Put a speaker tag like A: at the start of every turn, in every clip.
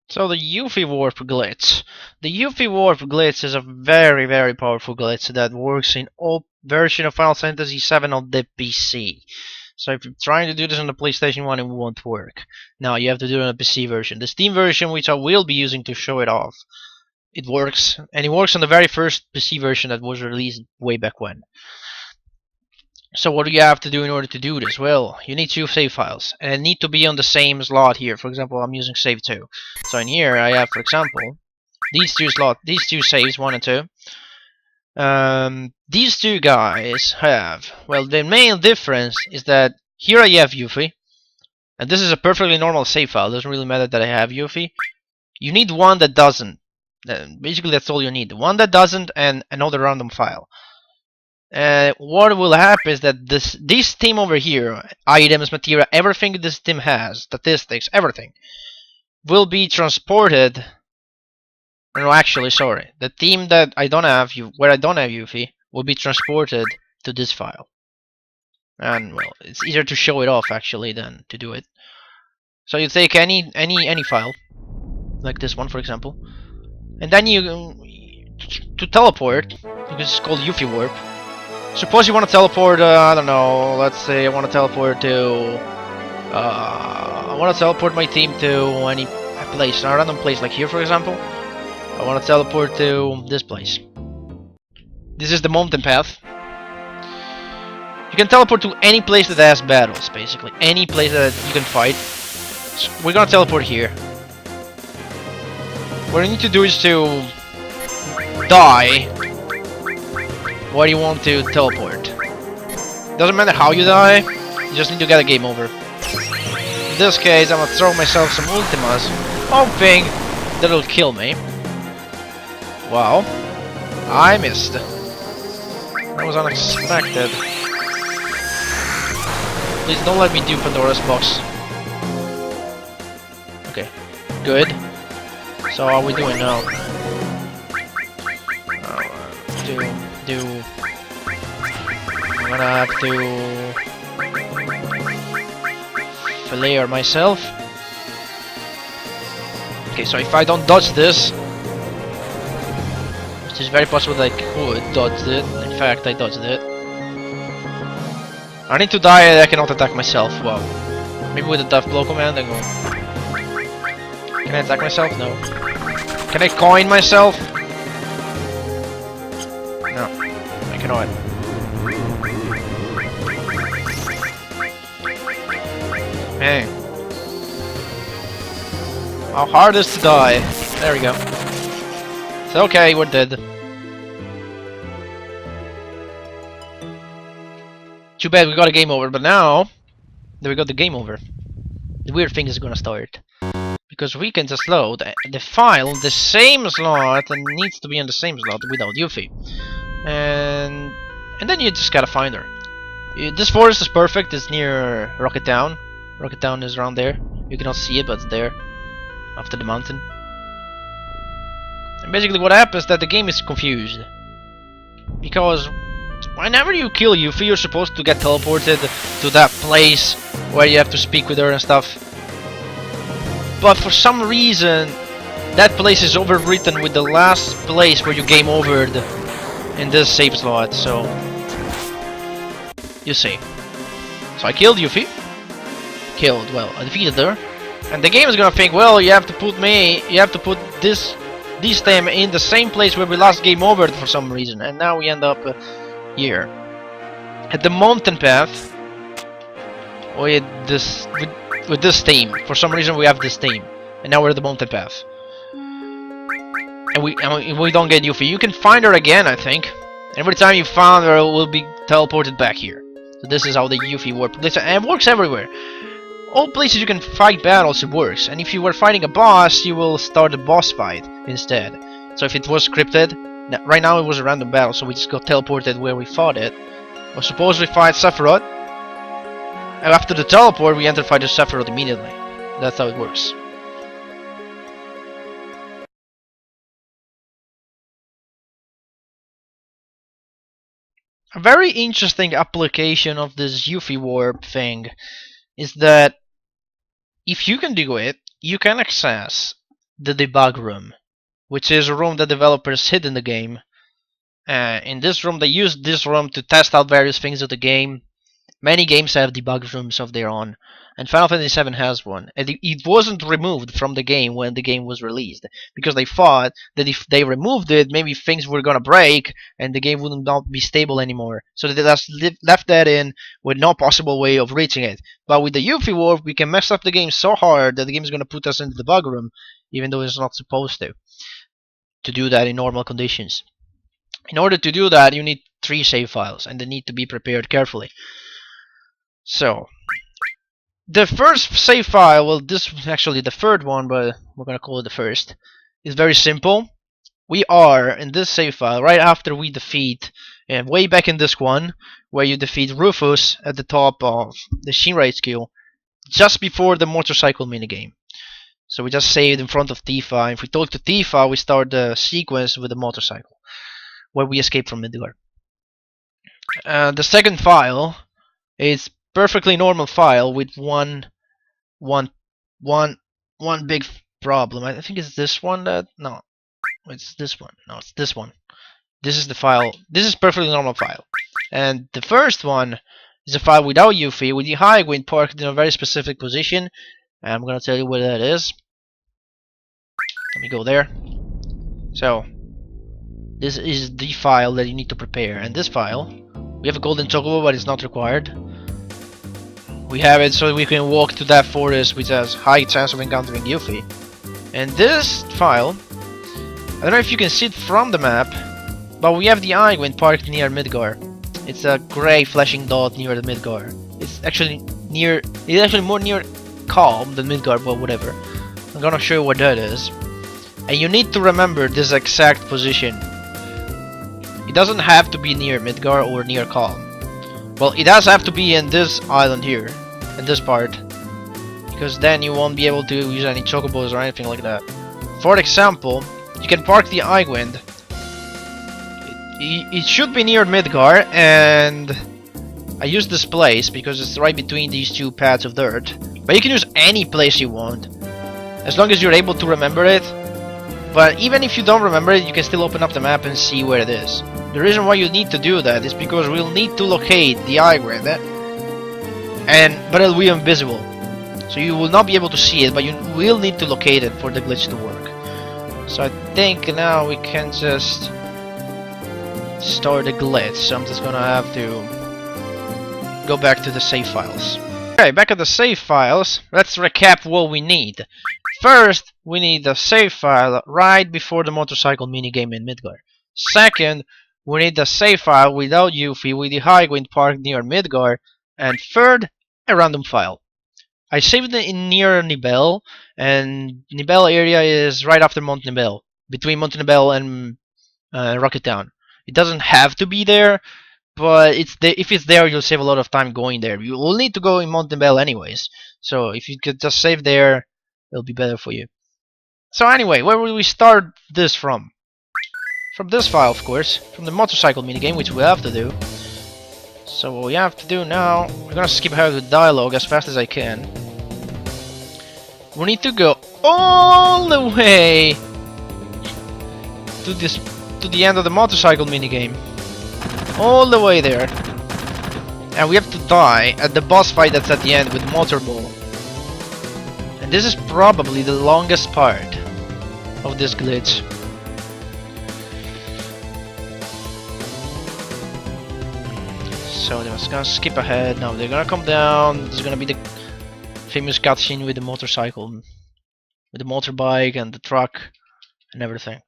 A: So the Yuffie warp glitch. The Yuffie warp glitch is a very powerful glitch that works in all versions of Final Fantasy VII on the PC. So if you're trying to do this on the PlayStation 1, it won't work. Now you have to do it on the PC version. The Steam version, which I will be using to show it off, it works, and it works on the very first PC version that was released way back when. So what do you have to do in order to do this? Well, you need two save files, and they need to be on the same slot here. For example, I'm using save 2. So in here I have, for example, these two saves, 1 and 2. These two guys have, well, the main difference is that here I have Yuffie, and this is a perfectly normal save file. It doesn't really matter that I have Yuffie. You need one that doesn't. Basically, that's all you need. One that doesn't, and another random file. What will happen is that this team over here, items, material, everything this team has, statistics, everything, will be transported. No, actually, sorry. The team that I don't have, where I don't have Yuffie, will be transported to this file. And well, it's easier to show it off actually than to do it. So you take any file, like this one, for example, and then you to teleport, because it's called Yuffie warp. Suppose you want to teleport, I don't know, let's say I want to teleport to, I want to teleport my team to any place, a random place, like here for example. I want to teleport to this place. This is the mountain path. You can teleport to any place that has battles, basically. Any place that you can fight. So we're gonna teleport here. What you need to do is to die where you want to teleport. Doesn't matter how you die, you just need to get a game over. In this case, I'm gonna throw myself some ultimas, hoping that it'll kill me. Wow, I missed. That was unexpected. Please don't let me do Pandora's box. Okay, good. So how are we doing now? I'm gonna have to fillet myself. Okay, so if I don't dodge this, which is very possible that I could dodge it. In fact, I dodged it. I need to die and I cannot attack myself. Wow. Maybe with a death blow command I go. Can I attack myself? No. Can I coin myself? No. I cannot. Man. How hard is to die? There we go. It's okay, we're dead. Too bad we got a game over, but now that we got the game over, the weird thing is gonna start. Because we can just load the file in the same slot and needs to be in the same slot without Yuffie. And then you just gotta find her. This forest is perfect, it's near Rocket Town. Rocket Town is around there. You cannot see it, but it's there. After the mountain. And basically what happens is that the game is confused. Because whenever you kill Yuffie, you're supposed to get teleported to that place where you have to speak with her and stuff. But for some reason, that place is overwritten with the last place where you game overed in this save slot, so you see. So I killed Yuffie. Well, I defeated her. And the game is gonna think, well, you have to put this team in the same place where we last game over for some reason, and now we end up here at the mountain path with this team. For some reason, we have this team, and now we're at the mountain path, and we don't get Yuffie. You can find her again, I think. Every time you found her, will be teleported back here. So this is how the Yuffie works, and it works everywhere. All places you can fight battles, it works. And if you were fighting a boss, you will start a boss fight instead. So if it was scripted, right now it was a random battle, so we just got teleported where we fought it. Or suppose we fight Sephiroth, and after the teleport we enter fight the Sephiroth immediately. That's how it works. A very interesting application of this Yuffie warp thing is that if you can do it, you can access the debug room, which is a room that developers hid in the game. In this room, they used this room to test out various things of the game. Many games have debug rooms of their own, and Final Fantasy VII has one. And it wasn't removed from the game when the game was released, because they thought that if they removed it, maybe things were gonna break and the game would not be stable anymore. So they just left that in with no possible way of reaching it. But with the Yuffie warp, we can mess up the game so hard that the game is gonna put us in the debug room, even though it's not supposed to do that in normal conditions. In order to do that, you need 3 save files, and they need to be prepared carefully. So, the first save file, well, this is actually the third one, but we're gonna call it the first, is very simple. We are in this save file right after we defeat, and way back in Disc 1, where you defeat Rufus at the top of the Shinra HQ, just before the motorcycle minigame. So we just saved in front of Tifa. If we talk to Tifa, we start the sequence with the motorcycle, where we escape from Midgar. The second file is perfectly normal file with one big problem. I think it's this one that no, it's this one. No, it's this one. This is the file. This is perfectly normal file, and the first one is a file without Yuffie, with the high wind parked in a very specific position. And I'm gonna tell you where that is. Let me go there. So this is the file that you need to prepare, and this file, we have a golden chocobo, but it's not required. We have it so we can walk to that forest, which has high chance of encountering Yuffie. And this file, I don't know if you can see it from the map, but we have the Icewind parked near Midgar. It's a gray flashing dot near the Midgar. It's actually more near Calm than Midgar, but whatever. I'm gonna show you what that is. And you need to remember this exact position. It doesn't have to be near Midgar or near Calm. Well, it does have to be in this island here, in this part, because then you won't be able to use any chocobos or anything like that. For example, you can park the Icewind. It should be near Midgar, and I use this place because it's right between these two pads of dirt. But you can use any place you want, as long as you're able to remember it. But even if you don't remember it, you can still open up the map and see where it is. The reason why you need to do that is because we'll need to locate the Icewind, but it'll be invisible. So you will not be able to see it, but you will need to locate it for the glitch to work. So I think now we can just start the glitch. So I'm just gonna have to go back to the save files. Okay, back at the save files, let's recap what we need. First, we need the save file right before the motorcycle minigame in Midgar. Second, we need the save file without Yuffie with the Icewind parked near Midgar. And third, a random file. I saved it in near Nibel, and Nibel area is right after Mount Nibel, between Mount Nibel and Rocket Town. It doesn't have to be there, but if it's there, you'll save a lot of time going there. You will need to go in Mount Nibel anyways, so if you could just save there, it'll be better for you. So anyway, where will we start this from? From this file, of course, from the motorcycle minigame, which we have to do. So what we have to do now, we're gonna skip ahead with dialogue as fast as I can. We need to go all the way to the end of the motorcycle minigame. All the way there. And we have to die at the boss fight that's at the end with Motorball. And this is probably the longest part of this glitch. So they're just gonna skip ahead. Now they're gonna come down. There's gonna be the famous cutscene with the motorcycle, with the motorbike and the truck and everything.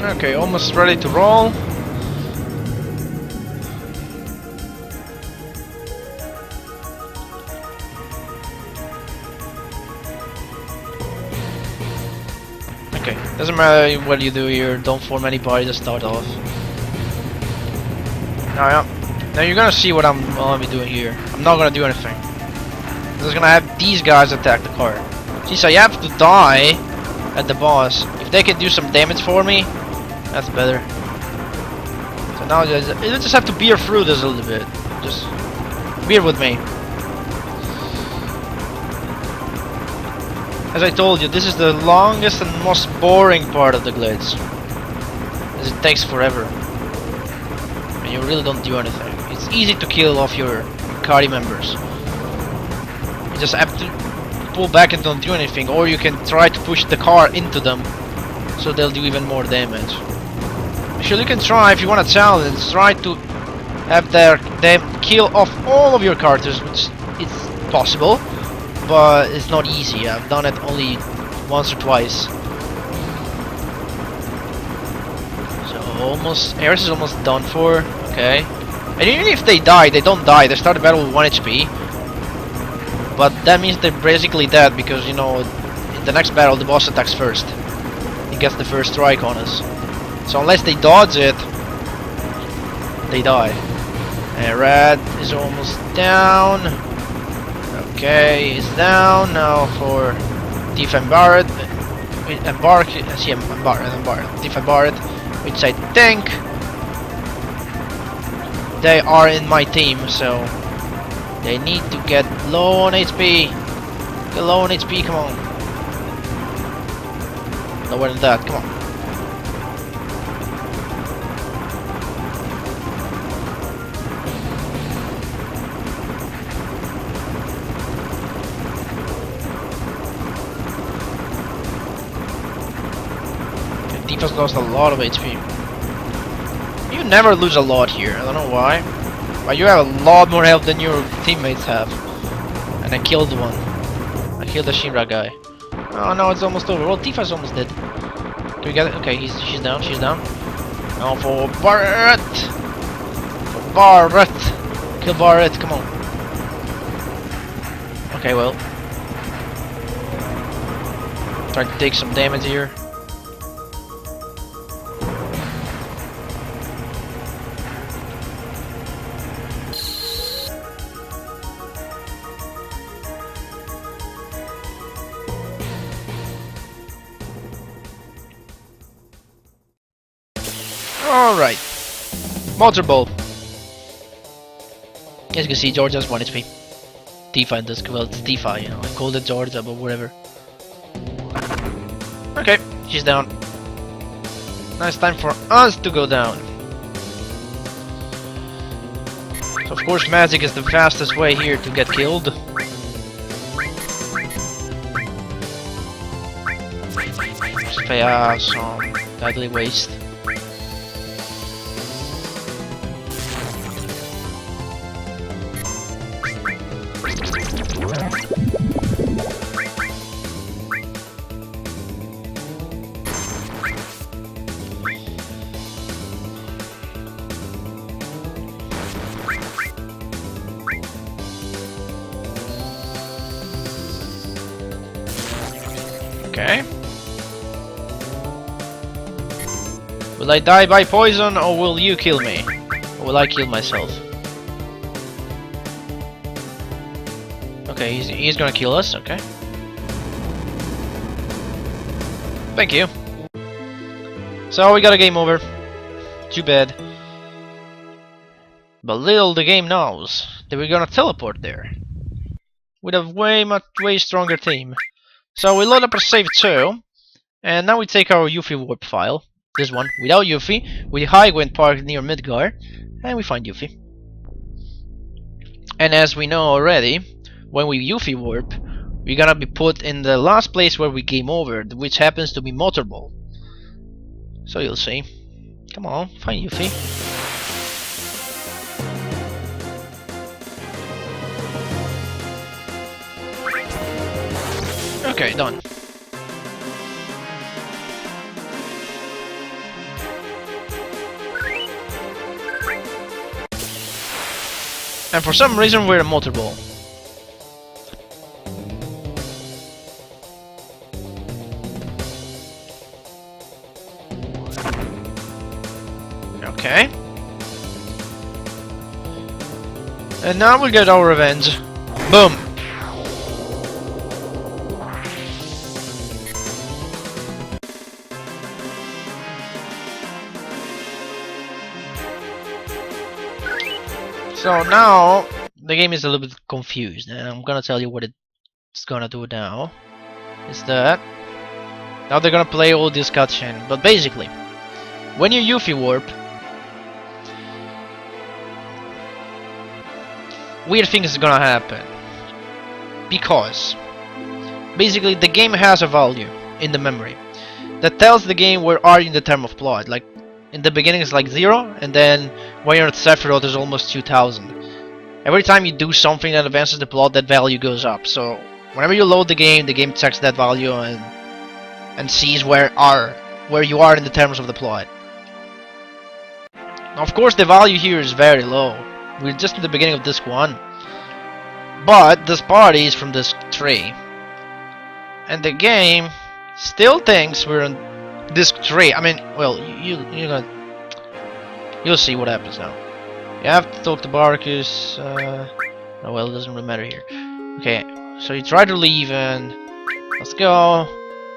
A: Okay, almost ready to roll. Okay, doesn't matter what you do here, don't form any party to start off. Now you're gonna see what I'm gonna be doing here. I'm not gonna do anything. I'm just gonna have these guys attack the car. Since I have to die at the boss, if they can do some damage for me, that's better. So now you just have to bear through this a little bit. Just bear with me. As I told you, this is the longest and most boring part of the glitch, as it takes forever, and you really don't do anything. It's easy to kill off your party members. You just have to pull back and don't do anything, or you can try to push the car into them, so they'll do even more damage. Actually, you can try, if you want a challenge, try to have them kill off all of your characters, which is possible. But it's not easy. I've done it only once or twice. So almost, Ares is almost done for. Okay. And even if they die, they don't die. They start the battle with 1 HP. But that means they're basically dead because, you know, in the next battle the boss attacks first. He gets the first strike on us. So unless they dodge it, they die. And Red is almost down. Okay, he's down now for Thief and Barret. Embark, Thief and Barret, which I think they are in my team, so they need to get low on HP. Get low on HP, come on. Lower than that, come on. Tifa's lost a lot of HP. You never lose a lot here, I don't know why. But you have a lot more health than your teammates have. And I killed one. I killed the Shinra guy. Oh no, it's almost over. Well, Tifa's almost dead. Can we get it? Okay, she's down, she's down. Now for Barret! For Barret! Kill Barret, come on. Okay, well. Try to take some damage here. Alright. Motor Ball. As you can see, George has 1 HP. Tifa in this, well, it's Tifa, you know. I called it Georgia, but whatever. Okay, she's down. Now it's time for us to go down. So of course magic is the fastest way here to get killed. Spare some deadly waste. Okay. Will I die by poison or will you kill me? Or will I kill myself? Okay, he's gonna kill us, okay. Thank you. So we got a game over. Too bad. But little the game knows that we're gonna teleport there. With a way stronger team. So we load up our save too. And now we take our Yuffie warp file. This one, without Yuffie. We Highwind Park near Midgar. And we find Yuffie. And as we know already, when we Yuffie warp, we're gonna be put in the last place where we game over, which happens to be Motorball. So you'll see. Come on, find Yuffie. Okay, done. And for some reason we're a motor ball. Okay. And now we get our revenge. Boom! So now the game is a little bit confused, and I'm gonna tell you what it's gonna do now. Is that now they're gonna play all this cutscene, but basically, when you Yuffie warp, weird things is gonna happen. Because basically the game has a value in the memory that tells the game where are you in the term of plot. Like in the beginning it's like 0, and then when you're at Sephiroth there's almost 2000. Every time you do something that advances the plot, that value goes up. So whenever you load the game checks that value and sees where you are in the terms of the plot. Now, of course the value here is very low. We're just at the beginning of disc 1. But this party is from disc 3. And the game still thinks we're on disc 3. I mean, well, you'll see what happens now. You have to talk to Barkus. Oh well, it doesn't really matter here. Okay, so you try to leave and let's go.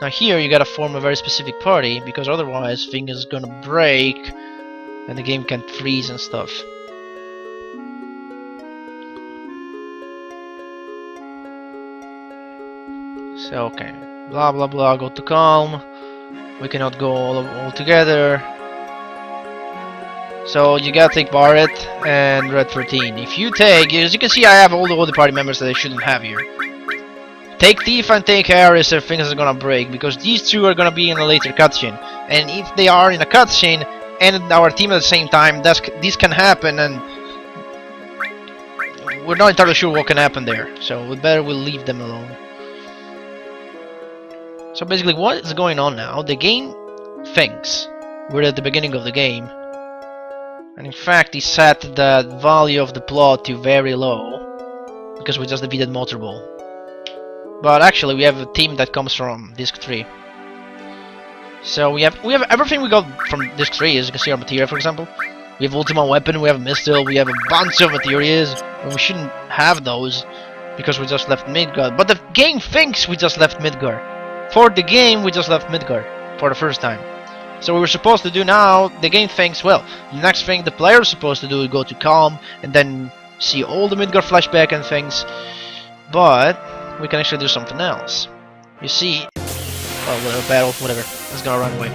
A: Now here you gotta form a very specific party because otherwise thing is gonna break and the game can freeze and stuff. So okay, blah blah blah. Go to calm. We cannot go all together. So you gotta take Barret and Red 13. If you take, as you can see, I have all the other party members that I shouldn't have here. Take Thief and take Harris if things are gonna break, because these two are gonna be in a later cutscene. And if they are in a cutscene and our team at the same time, this can happen, and we're not entirely sure what can happen there. So we'll leave them alone. So basically, what is going on now? The game thinks we're at the beginning of the game. And in fact, he set the value of the plot to very low because we just defeated Motorball. But actually, we have a team that comes from disc 3. So we have everything we got from disc 3. As you can see, our materia, for example, we have Ultima Weapon, we have Mistil, we have a bunch of materials, and we shouldn't have those because we just left Midgard. But the game thinks we just left Midgard. For the game, we just left Midgard for the first time. So what we're supposed to do now, the game thinks, well, the next thing the player is supposed to do is go to Calm and then see all the Midgard flashback and things. But we can actually do something else. You see, oh, whatever, battle, whatever. Let's go run away.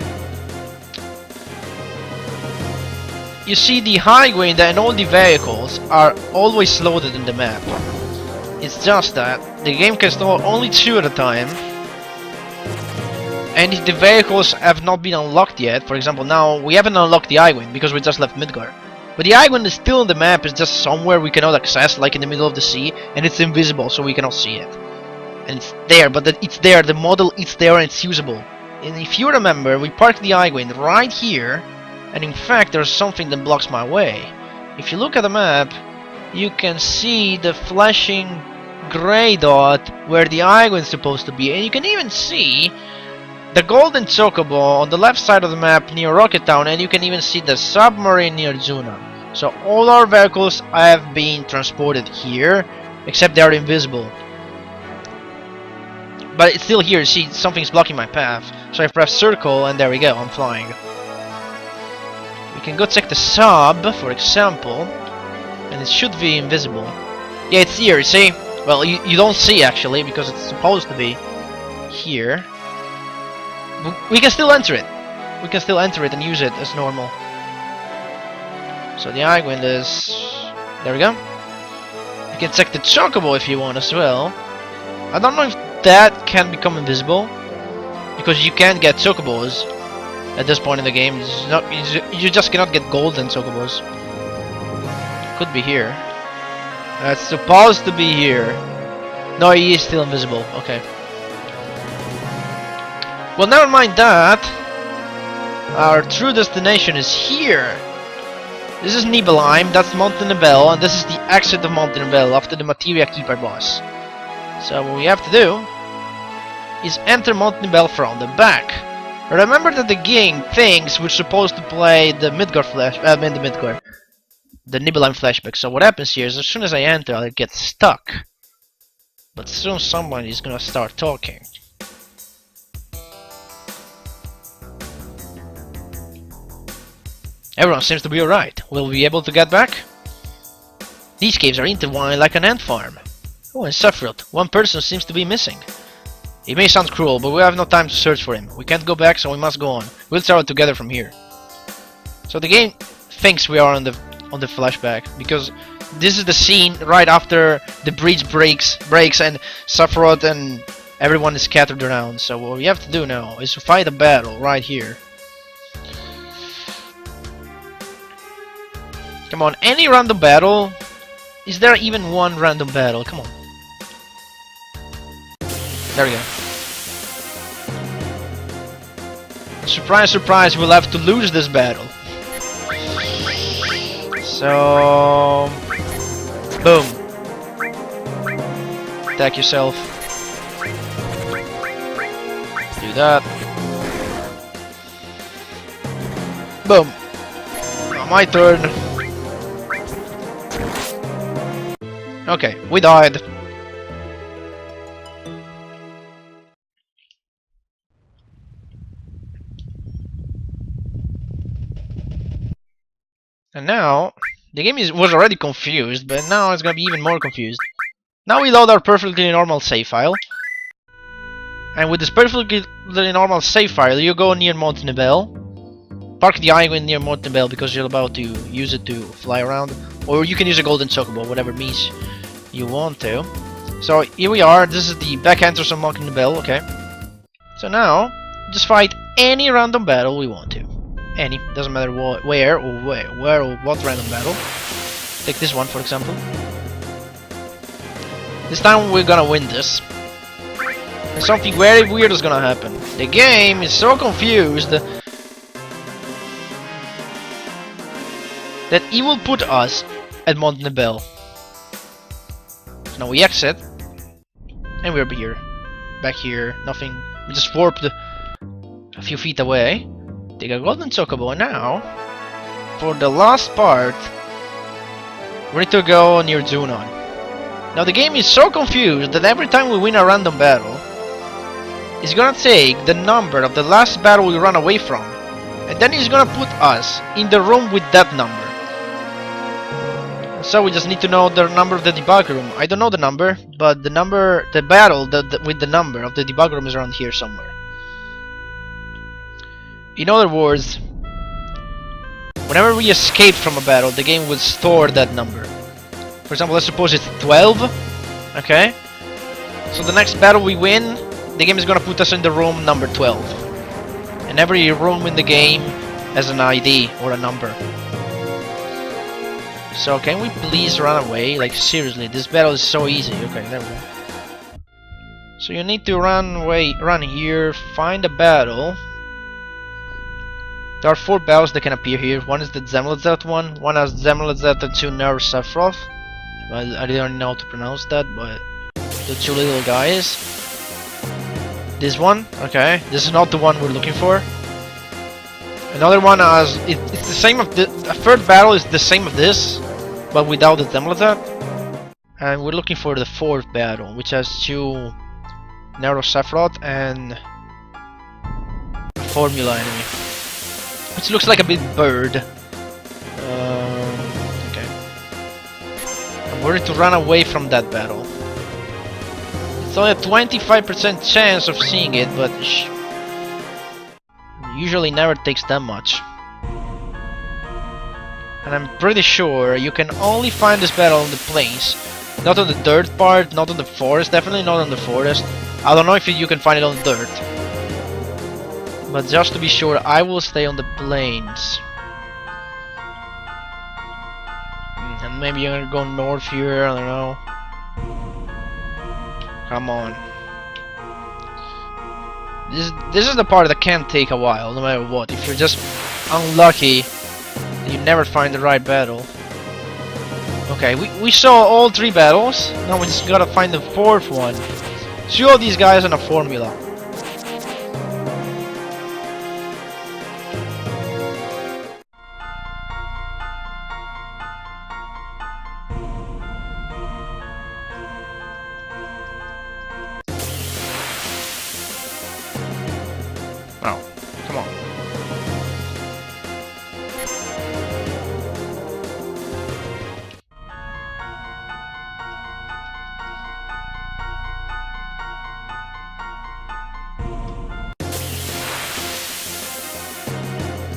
A: You see, the highway and all the vehicles are always loaded in the map. It's just that the game can store only 2 at a time. And if the vehicles have not been unlocked yet, for example, now we haven't unlocked the Iwind because we just left Midgard. But the Iwind is still in the map, it's just somewhere we cannot access, like in the middle of the sea, and it's invisible, so we cannot see it. And it's there, but it's there, the model is there and it's usable. And if you remember, we parked the Iwind right here, and in fact there's something that blocks my way. If you look at the map, you can see the flashing grey dot where the Iwind is supposed to be, and you can even see the golden chocobo on the left side of the map near Rocket Town, and you can even see the submarine near Juna. So all our vehicles have been transported here, except they are invisible. But it's still here, see, something's blocking my path. So I press circle and there we go, I'm flying. We can go check the sub, for example, and it should be invisible. Yeah, it's here, see? Well, you don't see actually, because it's supposed to be here. We can still enter it. We can still enter it and use it as normal. So the Iwind is... there we go. You can check the chocobo if you want as well. I don't know if that can become invisible, because you can't get chocobos at this point in the game. It's not, you just cannot get golden chocobos. Could be here. That's supposed to be here. No, he is still invisible. Okay. Well, never mind that. Our true destination is here. This is Nibelheim, that's Mountain Nibel, and this is the exit of Mountain Nibel after the Materia Keeper boss. So what we have to do is enter Mountain Nibel from the back. Remember that the game thinks we're supposed to play the the Nibelheim flashback. So what happens here is as soon as I enter, I'll get stuck. But soon someone is gonna start talking. Everyone seems to be alright. Will we be able to get back? These caves are intertwined like an ant farm. Oh, and Sephiroth. One person seems to be missing. It may sound cruel, but we have no time to search for him. We can't go back, so we must go on. We'll travel together from here. So the game thinks we are on the flashback, because this is the scene right after the bridge breaks and Sephiroth and everyone is scattered around. So what we have to do now is to fight a battle right here. Come on, any random battle? Is there even one random battle? Come on. There we go. Surprise, surprise, we'll have to lose this battle. So... boom. Attack yourself. Do that. Boom. Now my turn. Okay, we died. And now, the game was already confused, but now it's gonna be even more confused. Now we load our perfectly normal save file. And with this perfectly normal save file, you go near Mountain Nibel. Park the island near Mountain Nibel because you're about to use it to fly around. Or you can use a golden chocobo, whatever means you want to. So here we are, this is the back entrance of Mountain Nibel, okay. So now, just fight any random battle we want to. Any, doesn't matter where or what random battle. Take this one for example. This time we're gonna win this. And something very weird is gonna happen. The game is so confused that it will put us at Mountain Nibel. So now we exit, and we're here. Back here, nothing. We just warped a few feet away. Take a golden chocobo, and now, for the last part, we need to go near Zunon. Now the game is so confused that every time we win a random battle, it's gonna take the number of the last battle we run away from, and then it's gonna put us in the room with that number. So we just need to know the number of the debug room. I don't know the number, but the battle with the number of the debug room is around here somewhere. In other words, whenever we escape from a battle, the game will store that number. For example, let's suppose it's 12, okay? So the next battle we win, the game is gonna put us in the room number 12. And every room in the game has an ID or a number. So can we please run away? Like seriously, this battle is so easy. Okay, there we go. So you need to run here, find a battle. There are 4 battles that can appear here. One is the Zemlazet one has Zemlazet and 2 Nerve Sephiroth. I didn't know how to pronounce that, but the 2 little guys. This one, okay, this is not the one we're looking for. Another one has, it's the same of the third battle is the same of this, but without the Zemlazet. And we're looking for the 4th battle, which has 2 Narrow Sephiroth and a Formula enemy. Which looks like a big bird. Okay. I'm worried to run away from that battle. It's only a 25% chance of seeing it, but usually never takes that much. And I'm pretty sure you can only find this battle on the plains. Not on the dirt part, not on the forest, definitely not on the forest. I don't know if you can find it on the dirt. But just to be sure, I will stay on the plains. And maybe you're gonna go north here, I don't know. Come on. This is the part that can take a while, no matter what. If you're just unlucky, you you never find the right battle. Okay, we saw all 3 battles. Now we just gotta find the 4th one. See all these guys in a formula. Oh, come on.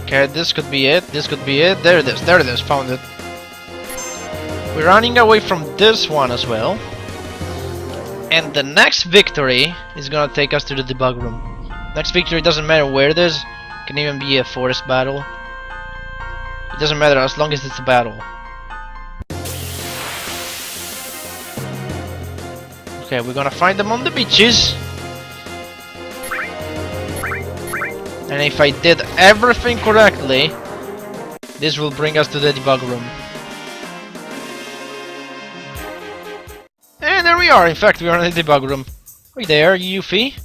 A: Okay, this could be it. This could be it. There it is. There it is. Found it. We're running away from this one as well. And the next victory is gonna take us to the debug room. Next victory doesn't matter where it is. It can even be a forest battle. It doesn't matter as long as it's a battle. Okay, we're gonna find them on the beaches. And if I did everything correctly, this will bring us to the debug room. And there we are. In fact, we are in the debug room. Right there, Yuffie.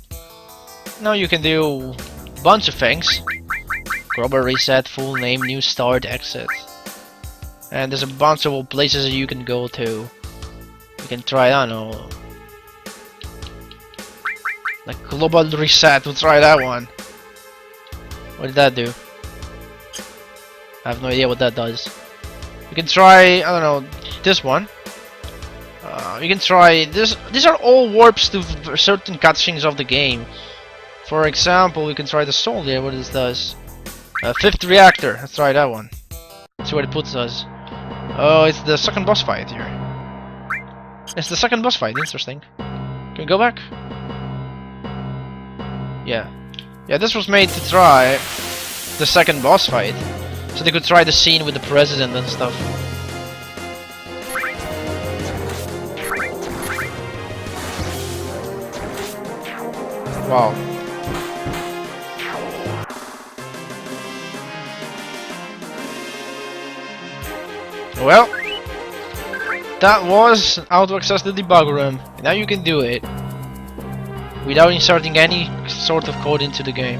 A: Now you can do a bunch of things. Global reset, full name, new start, exit. And there's a bunch of places you can go to. You can try, I don't know. Like global reset, we'll try that one. What did that do? I have no idea what that does. You can try, I don't know, this one. You can try this. These are all warps to certain cutscenes of the game. For example, we can try the soldier. What this does? 5th reactor. Let's try that one. Let's see where it puts us. Oh, it's the second boss fight here. It's the second boss fight. Interesting. Can we go back? Yeah. Yeah, this was made to try the second boss fight. So they could try the scene with the president and stuff. Wow. Well, that was how to access the debug room. Now you can do it without inserting any sort of code into the game.